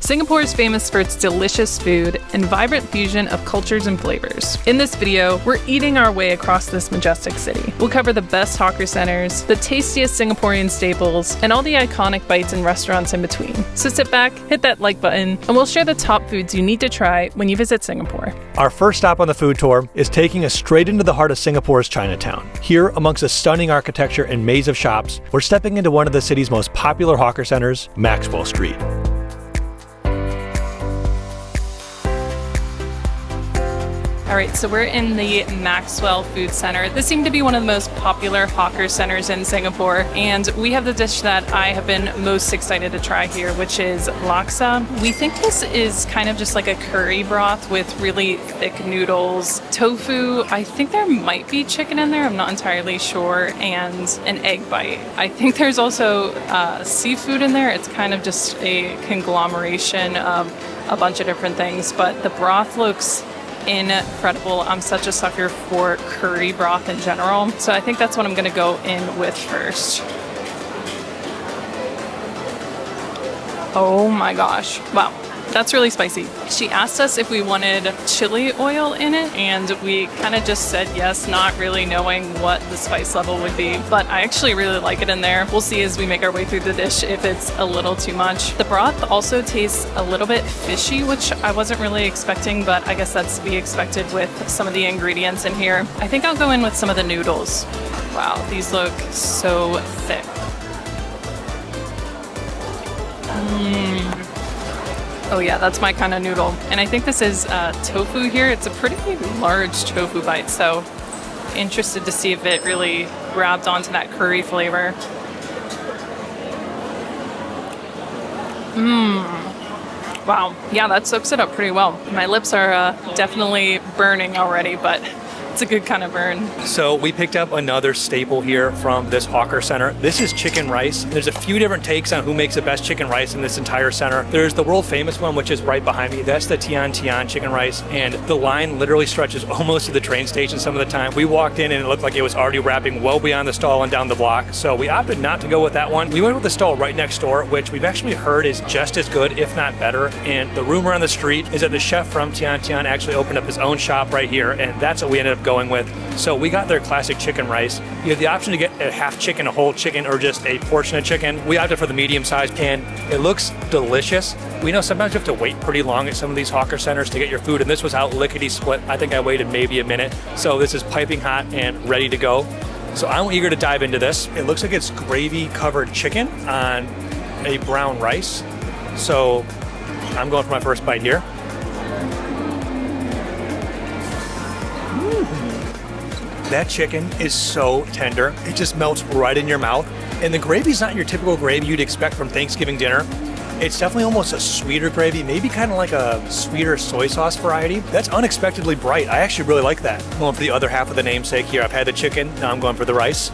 Singapore is famous for its delicious food and vibrant fusion of cultures and flavors. In this video, we're eating our way across this majestic city. We'll cover the best hawker centers, the tastiest Singaporean staples, and all the iconic bites and restaurants in between. So sit back, hit that like button, and we'll share the top foods you need to try when you visit Singapore. Our first stop on the food tour is taking us straight into the heart of Singapore's Chinatown. Here, amongst a stunning architecture and maze of shops, we're stepping into one of the city's most popular hawker centers, Maxwell Street. All right, so we're in the Maxwell Food Center. This seemed to be one of the most popular hawker centers in Singapore, and we have the dish that I have been most excited to try here, which is laksa. We think this is kind of just like a curry broth with really thick noodles, tofu. I think there might be chicken in there, I'm not entirely sure, and an egg bite. I think there's also seafood in there. It's kind of just a conglomeration of a bunch of different things, but the broth looks incredible. I'm such a sucker for curry broth in general, so I think that's what I'm gonna go in with first. Oh my gosh, wow. That's really spicy. She asked us if we wanted chili oil in it, and we kind of just said yes, not really knowing what the spice level would be, but I actually really like it in there. We'll see as we make our way through the dish if it's a little too much. The broth also tastes a little bit fishy, which I wasn't really expecting, but I guess that's to be expected with some of the ingredients in here. I think I'll go in with some of the noodles. Wow, these look so thick. Oh yeah, that's my kind of noodle. And I think this is tofu here. It's a pretty large tofu bite, so interested to see if it really grabbed onto that curry flavor. Wow, yeah, that soaks it up pretty well. My lips are definitely burning already, but it's a good kind of burn. So we picked up another staple here from this hawker center. This is chicken rice. There's a few different takes on who makes the best chicken rice in this entire center. There's the world famous one, which is right behind me. That's the Tian Tian chicken rice. And the line literally stretches almost to the train station some of the time. We walked in and it looked like it was already wrapping well beyond the stall and down the block. So we opted not to go with that one. We went with the stall right next door, which we've actually heard is just as good, if not better. And the rumor on the street is that the chef from Tian Tian actually opened up his own shop right here. And that's what we ended up going with. So we got their classic chicken rice. You have the option to get a half chicken, a whole chicken, or just a portion of chicken. We opted for the medium size, and it looks delicious. We know sometimes you have to wait pretty long at some of these hawker centers to get your food, and this was out lickety split. I think I waited maybe a minute. So this is piping hot and ready to go. So I'm eager to dive into this. It looks like it's gravy covered chicken on a brown rice. So I'm going for my first bite here. That chicken is so tender. It just melts right in your mouth. And the gravy's not your typical gravy you'd expect from Thanksgiving dinner. It's definitely almost a sweeter gravy, maybe kind of like a sweeter soy sauce variety. That's unexpectedly bright. I actually really like that. I'm going for the other half of the namesake here. I've had the chicken, now I'm going for the rice.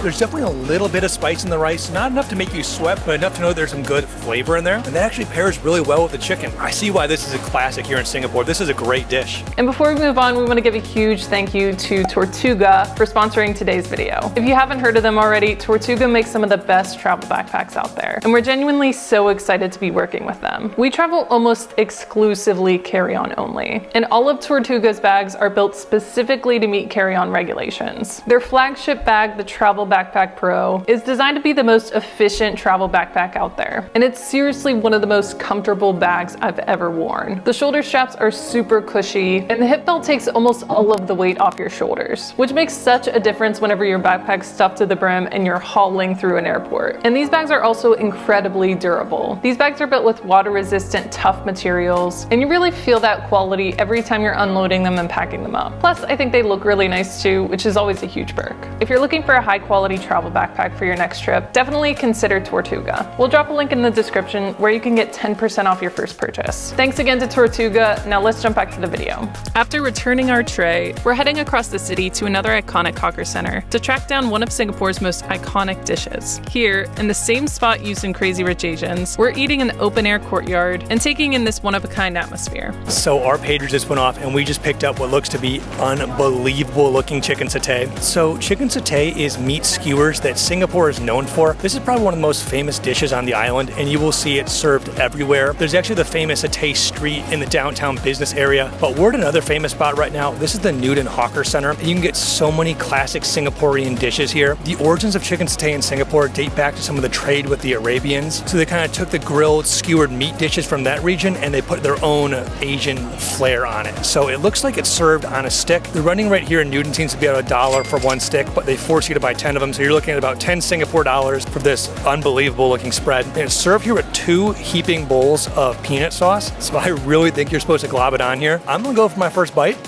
There's definitely a little bit of spice in the rice, not enough to make you sweat, but enough to know there's some good flavor in there. And that actually pairs really well with the chicken. I see why this is a classic here in Singapore. This is a great dish. And before we move on, we want to give a huge thank you to Tortuga for sponsoring today's video. If you haven't heard of them already, Tortuga makes some of the best travel backpacks out there. And we're genuinely so excited to be working with them. We travel almost exclusively carry-on only. And all of Tortuga's bags are built specifically to meet carry-on regulations. Their flagship bag, the Travel Backpack Pro, is designed to be the most efficient travel backpack out there. And it's seriously one of the most comfortable bags I've ever worn. The shoulder straps are super cushy, and the hip belt takes almost all of the weight off your shoulders, which makes such a difference whenever your backpack's stuffed to the brim and you're hauling through an airport. And these bags are also incredibly durable. These bags are built with water-resistant, tough materials, and you really feel that quality every time you're unloading them and packing them up. Plus, I think they look really nice too, which is always a huge perk. If you're looking for a high-quality travel backpack for your next trip, definitely consider Tortuga. We'll drop a link in the description where you can get 10% off your first purchase. Thanks again to Tortuga. Now let's jump back to the video. After returning our tray, we're heading across the city to another iconic hawker center to track down one of Singapore's most iconic dishes. Here, in the same spot used in Crazy Rich Asians, we're eating in the open-air courtyard and taking in this one-of-a-kind atmosphere. So our pager just went off and we just picked up what looks to be unbelievable looking chicken satay. So chicken satay is meat skewers that Singapore is known for. This is probably one of the most famous dishes on the island, and you will see it served everywhere. There's actually the famous Atay Street in the downtown business area, but we're at another famous spot right now. This is the Newton Hawker Center, and you can get so many classic Singaporean dishes here. The origins of chicken satay in Singapore date back to some of the trade with the Arabians. So they kind of took the grilled, skewered meat dishes from that region and they put their own Asian flair on it. So it looks like it's served on a stick. The running rate here in Newton seems to be about $1 for one stick, but they force you to buy 10 of them. So you're looking at about 10 Singapore dollars for this unbelievable looking spread. And it's served here with 2 heaping bowls of peanut sauce. So I really think you're supposed to glob it on here. I'm gonna go for my first bite.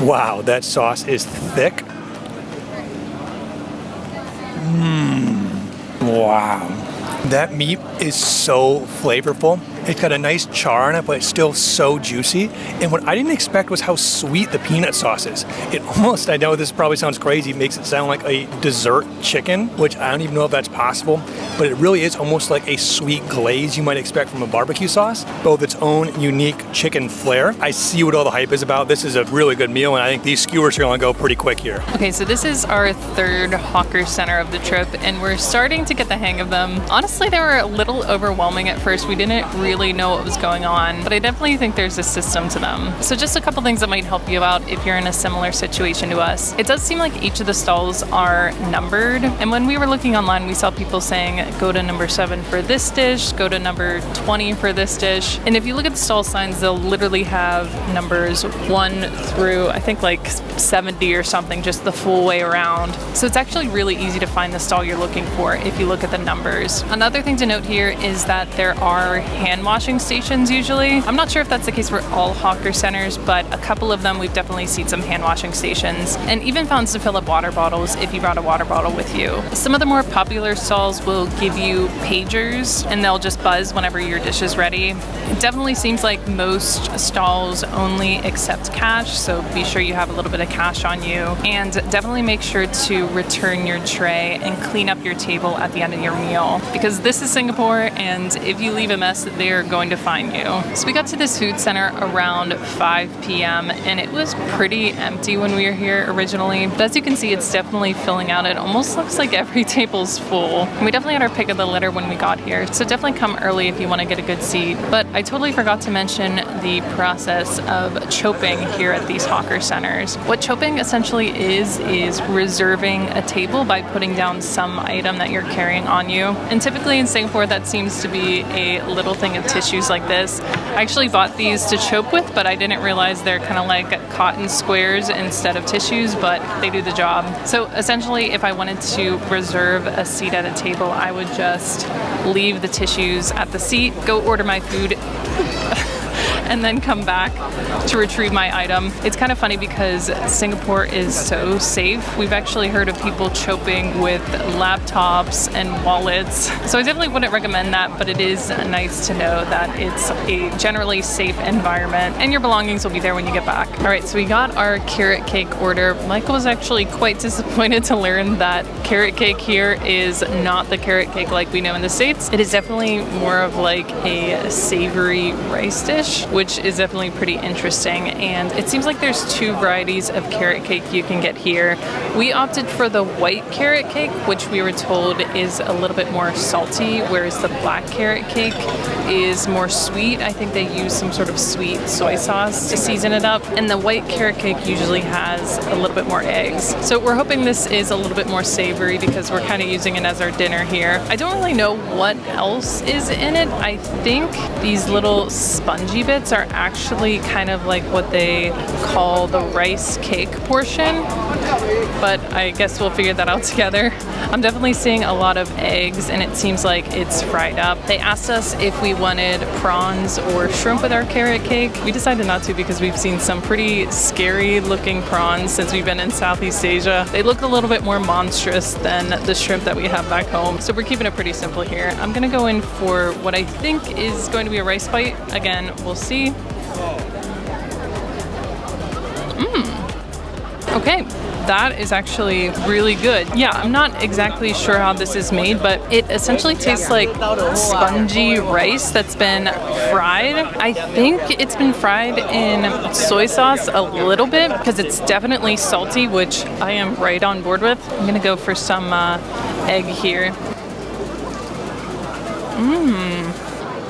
Wow, that sauce is thick. Wow. That meat is so flavorful. It's got a nice char on it, but it's still so juicy. And what I didn't expect was how sweet the peanut sauce is. It almost, I know this probably sounds crazy, makes it sound like a dessert chicken, which I don't even know if that's possible, but it really is almost like a sweet glaze you might expect from a barbecue sauce, but with its own unique chicken flair. I see what all the hype is about. This is a really good meal, and I think these skewers are gonna go pretty quick here. Okay, so this is our 3rd hawker center of the trip, and we're starting to get the hang of them. Honestly, they were a little overwhelming at first. We didn't really know what was going on, but I definitely think there's a system to them. So just a couple things that might help you out if you're in a similar situation to us. It does seem like each of the stalls are numbered, and when we were looking online, we saw people saying, go to number 7 for this dish, go to number 20 for this dish. And if you look at the stall signs, they'll literally have numbers 1 through, I think like 70 or something, just the full way around. So it's actually really easy to find the stall you're looking for if you look at the numbers. Another thing to note here is that there are hand washing stations usually. I'm not sure if that's the case for all hawker centers, but a couple of them we've definitely seen some hand washing stations, and even fountains to fill up water bottles if you brought a water bottle with you. Some of the more popular stalls will give you pagers, and they'll just buzz whenever your dish is ready. It definitely seems like most stalls only accept cash, so be sure you have a little bit of cash on you, and definitely make sure to return your tray and clean up your table at the end of your meal, because this is Singapore, and if you leave a mess, they're going to fine you. So we got to this food center around 5 p.m. and it was pretty empty when we were here originally, but as you can see, it's definitely filling out. It almost looks like every table's full. And we definitely had our pick of the litter when we got here, so definitely come early if you want to get a good seat. But I totally forgot to mention the process of choping here at these hawker centers. What choping essentially is reserving a table by putting down some item that you're carrying on you. And typically in Singapore, that seems to be a little thing of tissues like this. I actually bought these to chope with, but I didn't realize they're kind of like cotton squares instead of tissues, but they do the job. So essentially, if I wanted to reserve a seat at a table, I would just leave the tissues at the seat, go order my food, and then come back to retrieve my item. It's kind of funny because Singapore is so safe. We've actually heard of people choping with laptops and wallets. So I definitely wouldn't recommend that, but it is nice to know that it's a generally safe environment and your belongings will be there when you get back. All right, so we got our carrot cake order. Michael was actually quite disappointed to learn that carrot cake here is not the carrot cake like we know in the States. It is definitely more of like a savory rice dish, which is definitely pretty interesting. And it seems like there's 2 varieties of carrot cake you can get here. We opted for the white carrot cake, which we were told is a little bit more salty, whereas the black carrot cake is more sweet. I think they use some sort of sweet soy sauce to season it up. And the white carrot cake usually has a little bit more eggs. So we're hoping this is a little bit more savory because we're kind of using it as our dinner here. I don't really know what else is in it. I think these little spongy bits are actually kind of like what they call the rice cake portion, but I guess we'll figure that out together. I'm definitely seeing a lot of eggs and it seems like it's fried up. They asked us if we wanted prawns or shrimp with our carrot cake. We decided not to because we've seen some pretty scary looking prawns since we've been in Southeast Asia. They look a little bit more monstrous than the shrimp that we have back home, so we're keeping it pretty simple here. I'm gonna go in for what I think is going to be a rice bite. Again, we'll see. Okay, That is actually really good. Yeah, I'm not exactly sure how this is made, but it essentially tastes like spongy rice that's been fried. I think it's been fried in soy sauce a little bit because it's definitely salty, which I am right on board with. I'm gonna go for some egg here.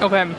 Okay.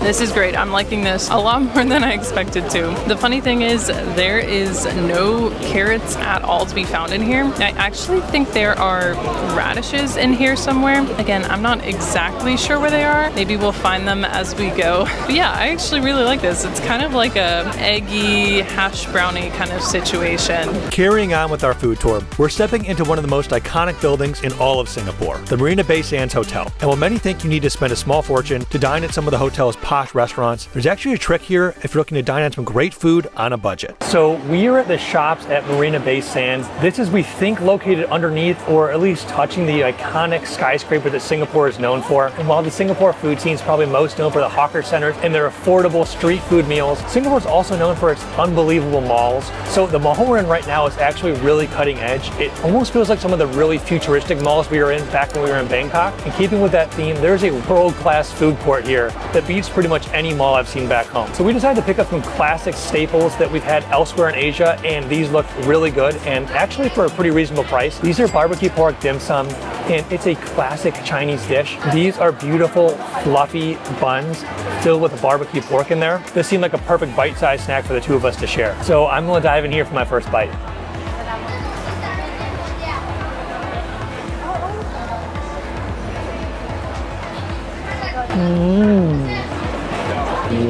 This is great. I'm liking this a lot more than I expected to. The funny thing is there is no carrots at all to be found in here. I actually think there are radishes in here somewhere. Again, I'm not exactly sure where they are. Maybe we'll find them as we go. But yeah, I actually really like this. It's kind of like a eggy, hash brownie kind of situation. Carrying on with our food tour, we're stepping into one of the most iconic buildings in all of Singapore, the Marina Bay Sands Hotel. And while many think you need to spend a small fortune to dine at some of the hotel's posh restaurants, there's actually a trick here if you're looking to dine on some great food on a budget. So we are at the shops at Marina Bay Sands. This is, we think, located underneath or at least touching the iconic skyscraper that Singapore is known for. And while the Singapore food scene is probably most known for the hawker centers and their affordable street food meals, Singapore is also known for its unbelievable malls. So the mall we're in right now is actually really cutting edge. It almost feels like some of the really futuristic malls we were in back when we were in Bangkok. And keeping with that theme, there's a world-class food court here that beats pretty much any mall I've seen back home. So we decided to pick up some classic staples that we've had elsewhere in Asia, and these look really good and actually for a pretty reasonable price. These are barbecue pork dim sum, and it's a classic Chinese dish. These are beautiful, fluffy buns filled with barbecue pork in there. This seemed like a perfect bite-sized snack for the two of us to share. So I'm gonna dive in here for my first bite.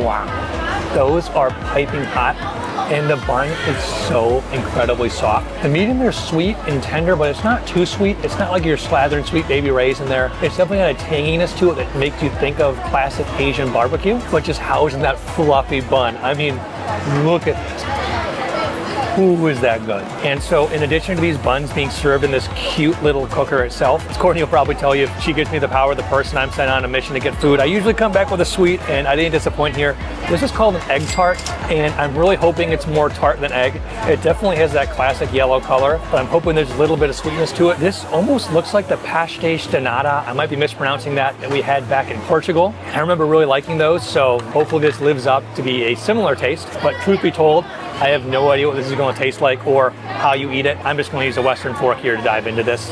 Wow, those are piping hot, and the bun is so incredibly soft. The meat in there is sweet and tender, but it's not too sweet. It's not like you're slathering sweet baby rays in there. It's definitely got a tanginess to it that makes you think of classic Asian barbecue, but just housed in that fluffy bun. I mean, look at this. Ooh, is that good. And so in addition to these buns being served in this cute little cooker itself, as Courtney will probably tell you, she gives me the power of the person I'm sent on a mission to get food. I usually come back with a sweet, and I didn't disappoint here. This is called an egg tart, and I'm really hoping it's more tart than egg. It definitely has that classic yellow color, but I'm hoping there's a little bit of sweetness to it. This almost looks like the pastéis de nata, I might be mispronouncing that we had back in Portugal. I remember really liking those, so hopefully this lives up to be a similar taste. But truth be told, I have no idea what this is going to taste like or how you eat it. I'm just going to use a Western fork here to dive into this.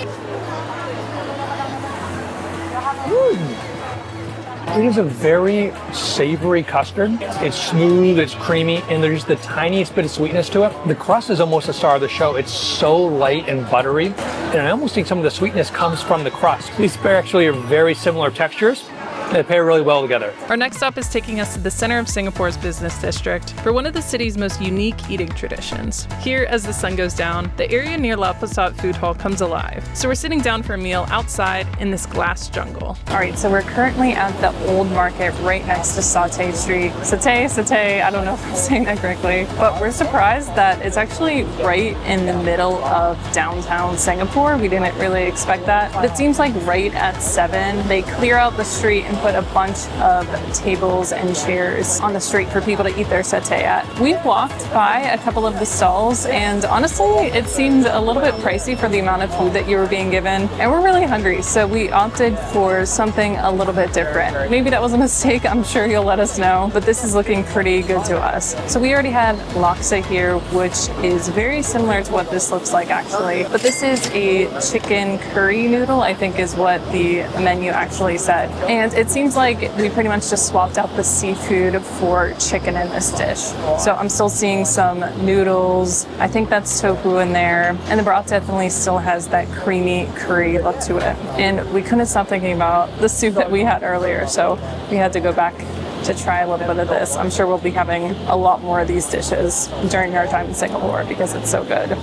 It is a very savory custard. It's smooth, it's creamy, and there's the tiniest bit of sweetness to it. The crust is almost the star of the show. It's so light and buttery, and I almost think some of the sweetness comes from the crust. These actually are very similar textures. They pair really well together. Our next stop is taking us to the center of Singapore's business district for one of the city's most unique eating traditions. Here, as the sun goes down, the area near Lau Pa Sat food hall comes alive. So we're sitting down for a meal outside in this glass jungle. All right, so we're currently at the old market right next to Satay Street. Satay, I don't know if I'm saying that correctly, but we're surprised that it's actually right in the middle of downtown Singapore. We didn't really expect that. But it seems like right at 7, they clear out the street and put a bunch of tables and chairs on the street for people to eat their satay at. We walked by a couple of the stalls, and honestly, it seemed a little bit pricey for the amount of food that you were being given, and we're really hungry, so we opted for something a little bit different. Maybe that was a mistake, I'm sure you'll let us know, but this is looking pretty good to us. So we already had laksa here, which is very similar to what this looks like actually, but this is a chicken curry noodle, I think is what the menu actually said. And it seems like we pretty much just swapped out the seafood for chicken in this dish. So I'm still seeing some noodles. I think that's tofu in there. And the broth definitely still has that creamy curry look to it. And we couldn't stop thinking about the soup that we had earlier. So we had to go back to try a little bit of this. I'm sure we'll be having a lot more of these dishes during our time in Singapore because it's so good.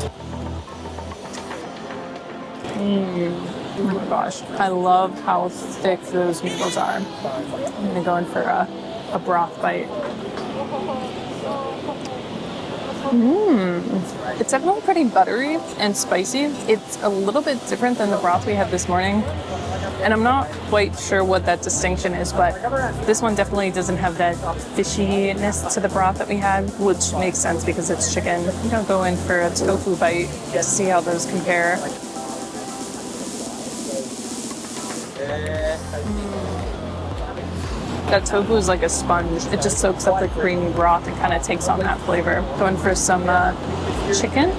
Oh my gosh, I love how thick those noodles are. I'm gonna go in for a broth bite. It's definitely pretty buttery and spicy. It's a little bit different than the broth we had this morning. And I'm not quite sure what that distinction is, but this one definitely doesn't have that fishiness to the broth that we had, which makes sense because it's chicken. I think I'll go in for a tofu bite to see how those compare. That tofu is like a sponge. It just soaks up the creamy broth and kind of takes on that flavor. Going for some chicken.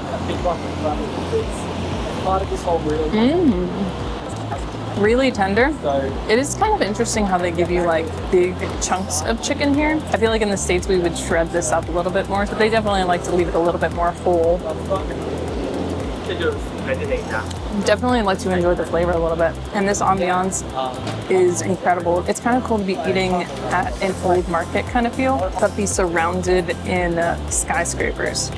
Really tender. It is kind of interesting how they give you like big chunks of chicken here. I feel like in the States we would shred this up a little bit more, but they definitely like to leave it a little bit more whole. Definitely like to enjoy the flavor a little bit. And this ambiance is incredible. It's kind of cool to be eating at an old market kind of feel, but be surrounded in skyscrapers.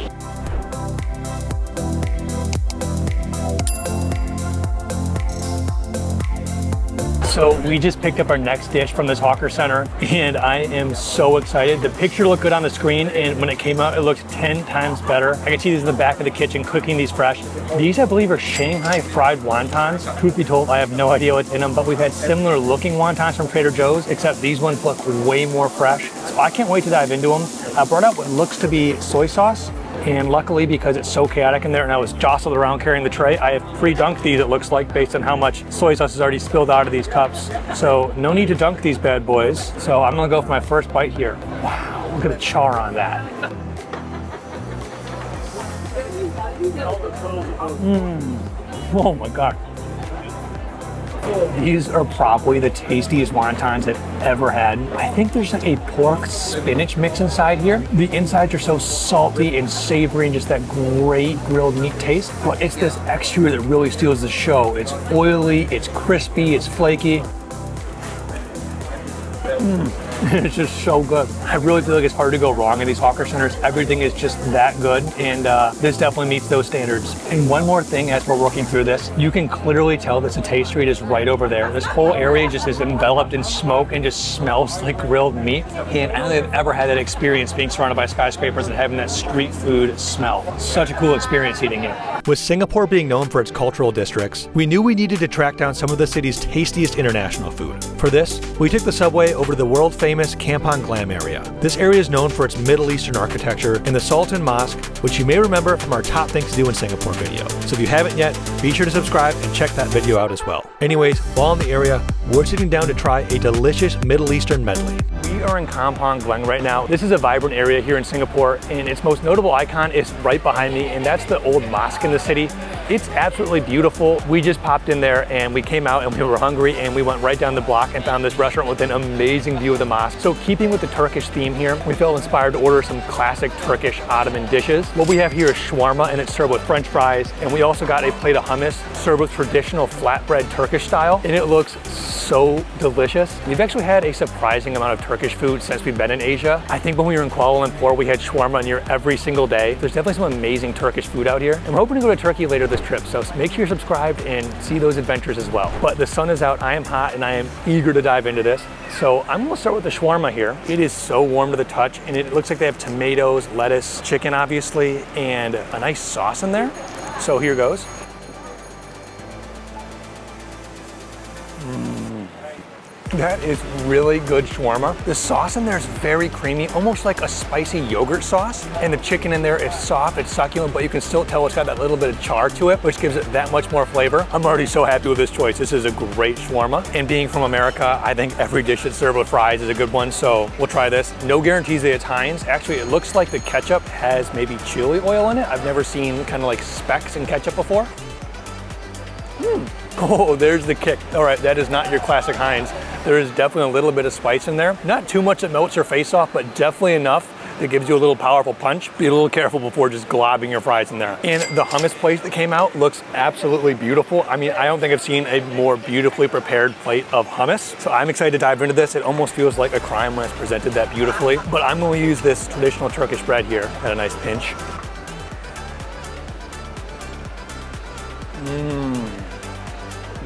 So we just picked up our next dish from this hawker center, and I am so excited. The picture looked good on the screen, and when it came out, it looked 10 times better. I can see these in the back of the kitchen cooking these fresh. These, I believe, are Shanghai fried wontons. Truth be told, I have no idea what's in them, but we've had similar looking wontons from Trader Joe's, except these ones look way more fresh. So I can't wait to dive into them. I brought out what looks to be soy sauce. And luckily, because it's so chaotic in there and I was jostled around carrying the tray, I have pre-dunked these, it looks like, based on how much soy sauce is already spilled out of these cups. So no need to dunk these bad boys. So I'm gonna go for my first bite here. Wow, look at the char on that. Oh my God. These are probably the tastiest wontons I've ever had. I think there's like a pork spinach mix inside here. The insides are so salty and savory and just that great grilled meat taste, but it's this exterior that really steals the show. It's oily, it's crispy, it's flaky. It's just so good. I really feel like it's hard to go wrong in these hawker centers. Everything is just that good, and this definitely meets those standards. And one more thing as we're working through this, you can clearly tell that the taste street is right over there. This whole area just is enveloped in smoke and just smells like grilled meat. And I don't think I've ever had that experience being surrounded by skyscrapers and having that street food smell. Such a cool experience eating it. With Singapore being known for its cultural districts, we knew we needed to track down some of the city's tastiest international food. For this, we took the subway over to the world-famous Kampong Glam area. This area is known for its Middle Eastern architecture and the Sultan Mosque, which you may remember from our top things to do in Singapore video. So if you haven't yet, be sure to subscribe and check that video out as well. Anyways, while in the area, we're sitting down to try a delicious Middle Eastern medley. We are in Kampong Glam right now. This is a vibrant area here in Singapore, and its most notable icon is right behind me, and that's the old mosque in the city. It's absolutely beautiful. We just popped in there and we came out and we were hungry and we went right down the block and found this restaurant with an amazing view of the mosque. So keeping with the Turkish theme here, we felt inspired to order some classic Turkish Ottoman dishes. What we have here is shawarma, and it's served with French fries. And we also got a plate of hummus served with traditional flatbread Turkish style, and it looks so delicious. We've actually had a surprising amount of Turkish food since we've been in Asia. I think when we were in Kuala Lumpur, we had shawarma near every single day. There's definitely some amazing Turkish food out here, and we're hoping to go to Turkey later this trip, so make sure you're subscribed and see those adventures as well. But the sun is out, I am hot, and I am eager to dive into this. So I'm gonna start with the shawarma here. It is so warm to the touch, and it looks like they have tomatoes, lettuce, chicken obviously, and a nice sauce in there. So here goes. That is really good shawarma. The sauce in there is very creamy, almost like a spicy yogurt sauce. And the chicken in there is soft, it's succulent, but you can still tell it's got that little bit of char to it, which gives it that much more flavor. I'm already so happy with this choice. This is a great shawarma. And being from America, I think every dish that's served with fries is a good one, so we'll try this. No guarantees that it's Heinz. Actually, it looks like the ketchup has maybe chili oil in it. I've never seen kind of like specks in ketchup before. Oh, there's the kick. All right, that is not your classic Heinz. There is definitely a little bit of spice in there. Not too much that melts your face off, but definitely enough that gives you a little powerful punch. Be a little careful before just globbing your fries in there. And the hummus plate that came out looks absolutely beautiful. I mean, I don't think I've seen a more beautifully prepared plate of hummus. So I'm excited to dive into this. It almost feels like a crime when it's presented that beautifully. But I'm going to use this traditional Turkish bread here at a nice pinch.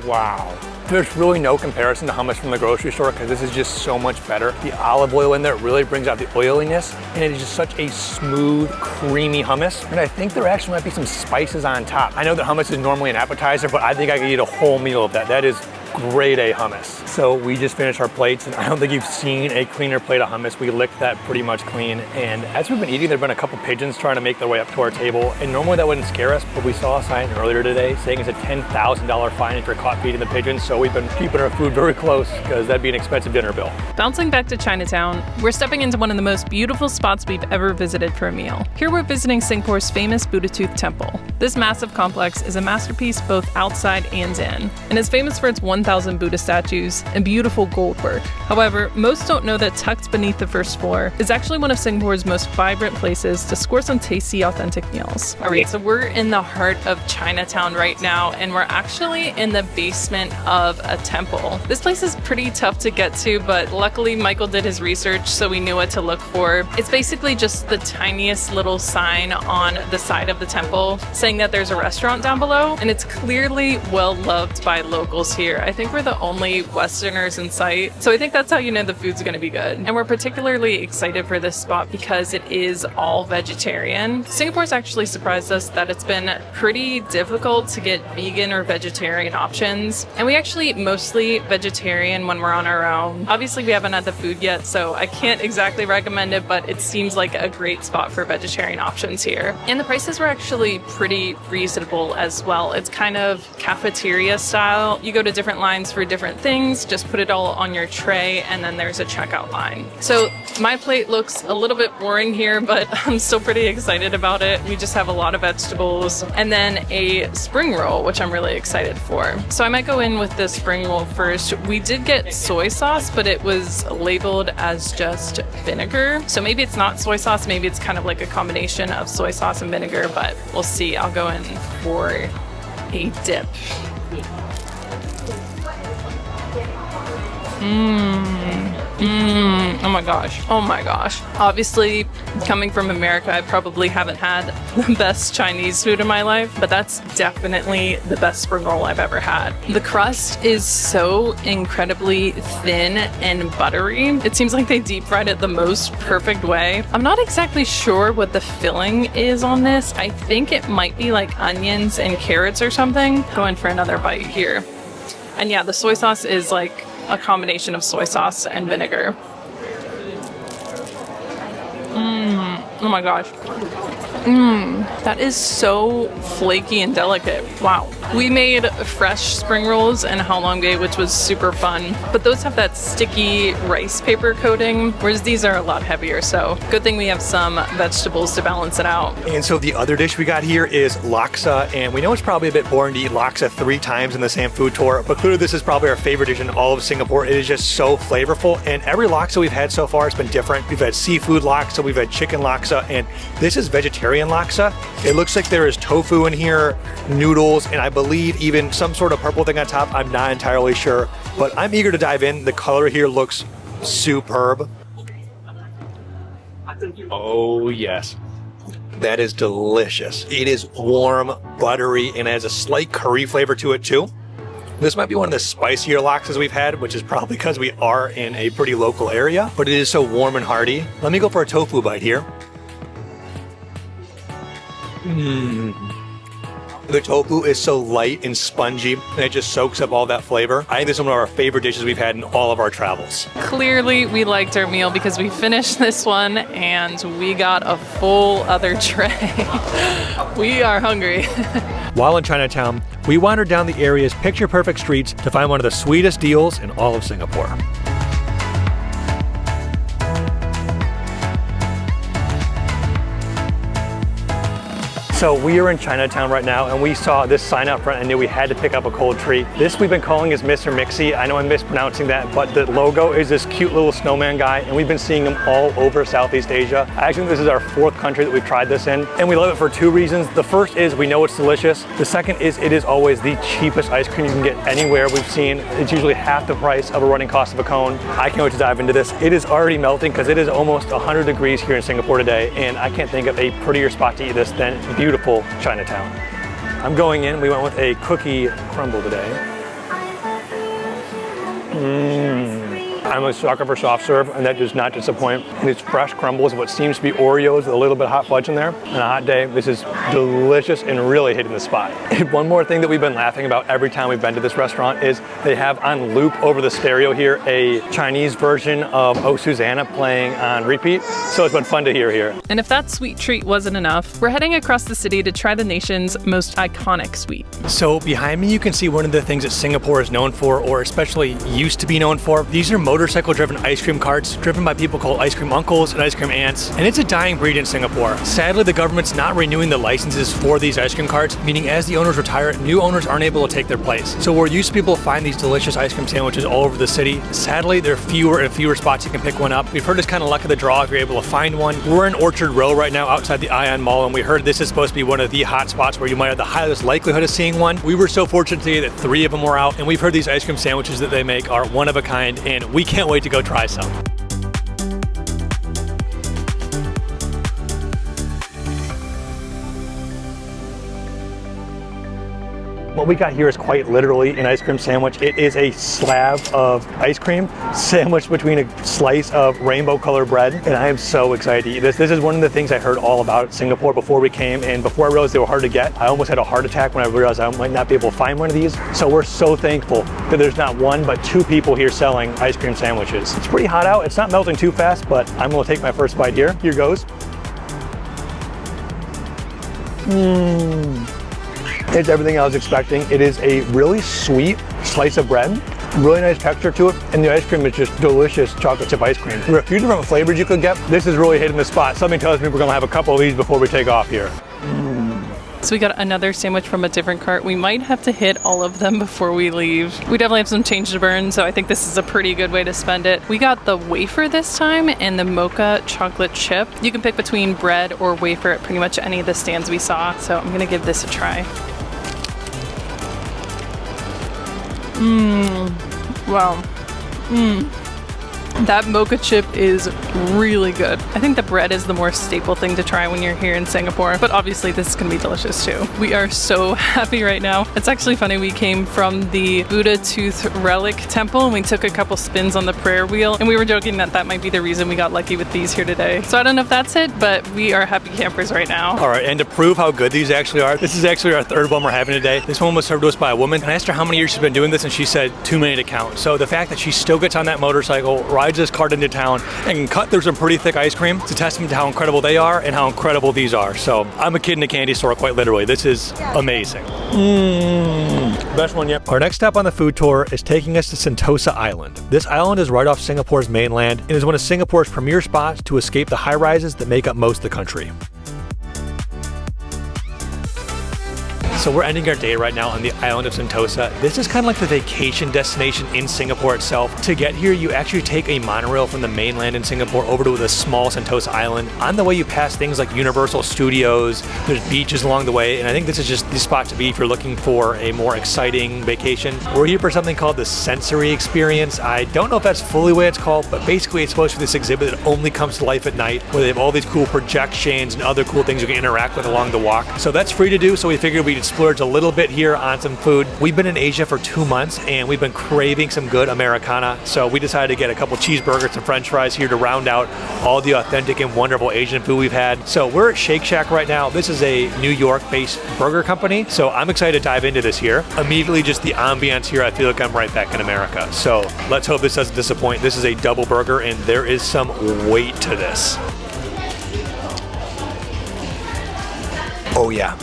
Wow. There's really no comparison to hummus from the grocery store because this is just so much better. The olive oil in there really brings out the oiliness, and it is just such a smooth, creamy hummus. And I think there actually might be some spices on top. I know that hummus is normally an appetizer, but I think I could eat a whole meal of that. That is grade A hummus. So we just finished our plates, and I don't think you've seen a cleaner plate of hummus. We licked that pretty much clean. And as we've been eating, there have been a couple pigeons trying to make their way up to our table. And normally that wouldn't scare us, but we saw a sign earlier today saying it's a $10,000 fine if you're caught feeding the pigeons. So we've been keeping our food very close because that'd be an expensive dinner bill. Bouncing back to Chinatown, we're stepping into one of the most beautiful spots we've ever visited for a meal. Here we're visiting Singapore's famous Buddha Tooth Temple. This massive complex is a masterpiece both outside and in, and is famous for its 1,000 Buddha statues and beautiful gold work. However, most don't know that tucked beneath the first floor is actually one of Singapore's most vibrant places to score some tasty, authentic meals. Alright, so we're in the heart of Chinatown right now, and we're actually in the basement of a temple. This place is pretty tough to get to, but luckily Michael did his research, so we knew what to look for. It's basically just the tiniest little sign on the side of the temple saying that there's a restaurant down below, and it's clearly well loved by locals here. I think we're the only Westerners in sight, so I think that's how you know the food's gonna be good. And we're particularly excited for this spot because it is all vegetarian. Singapore's actually surprised us that it's been pretty difficult to get vegan or vegetarian options, and we actually eat mostly vegetarian when we're on our own. Obviously we haven't had the food yet, so I can't exactly recommend it, but it seems like a great spot for vegetarian options here. And the prices were actually pretty reasonable as well. It's kind of cafeteria style. You go to different lines for different things, just put it all on your tray, and then there's a checkout line. So my plate looks a little bit boring here, but I'm still pretty excited about it. We just have a lot of vegetables and then a spring roll, which I'm really excited for. So I might go in with the spring roll first. We did get soy sauce, but it was labeled as just vinegar. So maybe it's not soy sauce, maybe it's kind of like a combination of soy sauce and vinegar, but we'll see. I'll go in for a dip. Oh my gosh. Oh my gosh. Obviously, coming from America, I probably haven't had the best Chinese food in my life, but that's definitely the best spring roll I've ever had. The crust is so incredibly thin and buttery. It seems like they deep fried it the most perfect way. I'm not exactly sure what the filling is on this. I think it might be like onions and carrots or something. Going for another bite here. And yeah, the soy sauce is like a combination of soy sauce and vinegar. Oh my gosh. That is so flaky and delicate. Wow. We made fresh spring rolls in Halongbe, which was super fun, but those have that sticky rice paper coating, whereas these are a lot heavier, so good thing we have some vegetables to balance it out. And so the other dish we got here is laksa, and we know it's probably a bit boring to eat laksa 3 times in the same food tour, but clearly this is probably our favorite dish in all of Singapore. It is just so flavorful, and every laksa we've had so far has been different. We've had seafood laksa, we've had chicken laksa, and this is vegetarian laksa. It looks like there is tofu in here, noodles, and I believe even some sort of purple thing on top. I'm not entirely sure, but I'm eager to dive in. The color here looks superb. Oh yes. That is delicious. It is warm, buttery, and has a slight curry flavor to it too. This might be one of the spicier laksas we've had, which is probably because we are in a pretty local area, but it is so warm and hearty. Let me go for a tofu bite here. The tofu is so light and spongy, and it just soaks up all that flavor. I think this is one of our favorite dishes we've had in all of our travels. Clearly, we liked our meal because we finished this one and we got a full other tray. We are hungry. While in Chinatown, we wandered down the area's picture-perfect streets to find one of the sweetest deals in all of Singapore. So we are in Chinatown right now, and we saw this sign out front and knew we had to pick up a cold treat. This we've been calling is Mr. Mixue. I know I'm mispronouncing that, but the logo is this cute little snowman guy, and we've been seeing them all over Southeast Asia. Actually, this is our 4th country that we've tried this in, and we love it for 2 reasons. The first is we know it's delicious. The second is it is always the cheapest ice cream you can get anywhere we've seen. It's usually half the price of a running cost of a cone. I can't wait to dive into this. It is already melting because it is almost 100 degrees here in Singapore today, and I can't think of a prettier spot to eat this than beautiful Chinatown. I'm going in. We went with a cookie crumble today. I'm a sucker for soft serve, and that does not disappoint. And it's fresh crumbles of what seems to be Oreos with a little bit of hot fudge in there. On a hot day, this is delicious and really hitting the spot. And one more thing that we've been laughing about every time we've been to this restaurant is they have on loop over the stereo here a Chinese version of Oh Susanna playing on repeat. So it's been fun to hear here. And if that sweet treat wasn't enough, we're heading across the city to try the nation's most iconic sweet. So behind me, you can see one of the things that Singapore is known for, or especially used to be known for. These are motorcycle-driven ice cream carts driven by people called ice cream uncles and ice cream aunts, and it's a dying breed in Singapore. Sadly, the government's not renewing the licenses for these ice cream carts, meaning as the owners retire, new owners aren't able to take their place. So we're used to people find these delicious ice cream sandwiches all over the city. Sadly, there are fewer and fewer spots you can pick one up. We've heard it's kind of luck of the draw if you're able to find one. We're in Orchard Row right now outside the Ion Mall, and we heard this is supposed to be one of the hot spots where you might have the highest likelihood of seeing one. We were so fortunate today that 3 of them were out, and we've heard these ice cream sandwiches that they make are one of a kind, and we can't wait to go try some. What we got here is quite literally an ice cream sandwich. It is a slab of ice cream sandwiched between a slice of rainbow colored bread, and I am so excited to eat this. This is one of the things I heard all about Singapore before we came, and before I realized they were hard to get, I almost had a heart attack when I realized I might not be able to find one of these. So we're so thankful that there's not one but 2 people here selling ice cream sandwiches. It's pretty hot out. It's not melting too fast, but I'm gonna take my first bite here. Here goes. It's everything I was expecting. It is a really sweet slice of bread, really nice texture to it, and the ice cream is just delicious chocolate chip ice cream. There are a few different flavors you could get. This is really hitting the spot. Something tells me we're gonna have a couple of these before we take off here. So we got another sandwich from a different cart. We might have to hit all of them before we leave. We definitely have some change to burn, so I think this is a pretty good way to spend it. We got the wafer this time and the mocha chocolate chip. You can pick between bread or wafer at pretty much any of the stands we saw, so I'm gonna give this a try. Wow. That mocha chip is really good. I think the bread is the more staple thing to try when you're here in Singapore, but obviously this is gonna be delicious too. We are so happy right now. It's actually funny, we came from the Buddha Tooth Relic Temple and we took a couple spins on the prayer wheel, and we were joking that that might be the reason we got lucky with these here today. So I don't know if that's it, but we are happy campers right now. All right, and to prove how good these actually are, this is actually our 3rd one we're having today. This one was served to us by a woman, and I asked her how many years she's been doing this, and she said too many to count. So the fact that she still gets on that motorcycle, rides this cart into town, and can cut through some pretty thick ice cream, it's a testament to how incredible they are and how incredible these are. So I'm a kid in a candy store, quite literally. This is amazing. Best one yet. Our next stop on the food tour is taking us to Sentosa Island. This island is right off Singapore's mainland and is one of Singapore's premier spots to escape the high rises that make up most of the country. So we're ending our day right now on the island of Sentosa. This is kind of like the vacation destination in Singapore itself. To get here, you actually take a monorail from the mainland in Singapore over to the small Sentosa Island. On the way, you pass things like Universal Studios, there's beaches along the way, and I think this is just the spot to be if you're looking for a more exciting vacation. We're here for something called the Sensory Experience. I don't know if that's fully what it's called, but basically it's supposed to be this exhibit that only comes to life at night, where they have all these cool projections and other cool things you can interact with along the walk. So that's free to do, so we figured we'd splurge a little bit here on some food. We've been in Asia for 2 months and we've been craving some good Americana, so we decided to get a couple cheeseburgers, some french fries here to round out all the authentic and wonderful Asian food we've had. So we're at Shake Shack right now. This is a New York-based burger company, so I'm excited to dive into this here. Immediately, just the ambiance here, I feel like I'm right back in America. So let's hope this doesn't disappoint. This is a double burger and there is some weight to this. Oh yeah.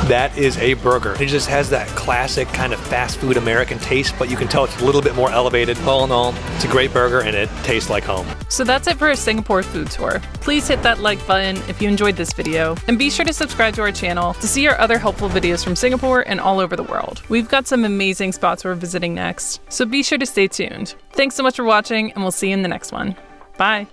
That is a burger. It just has that classic kind of fast food American taste, but you can tell it's a little bit more elevated. All in all, it's a great burger and it tastes like home. So that's it for a Singapore food tour. Please hit that like button if you enjoyed this video, and be sure to subscribe to our channel to see our other helpful videos from Singapore and all over the world. We've got some amazing spots we're visiting next, so be sure to stay tuned. Thanks so much for watching, and we'll see you in the next one. Bye.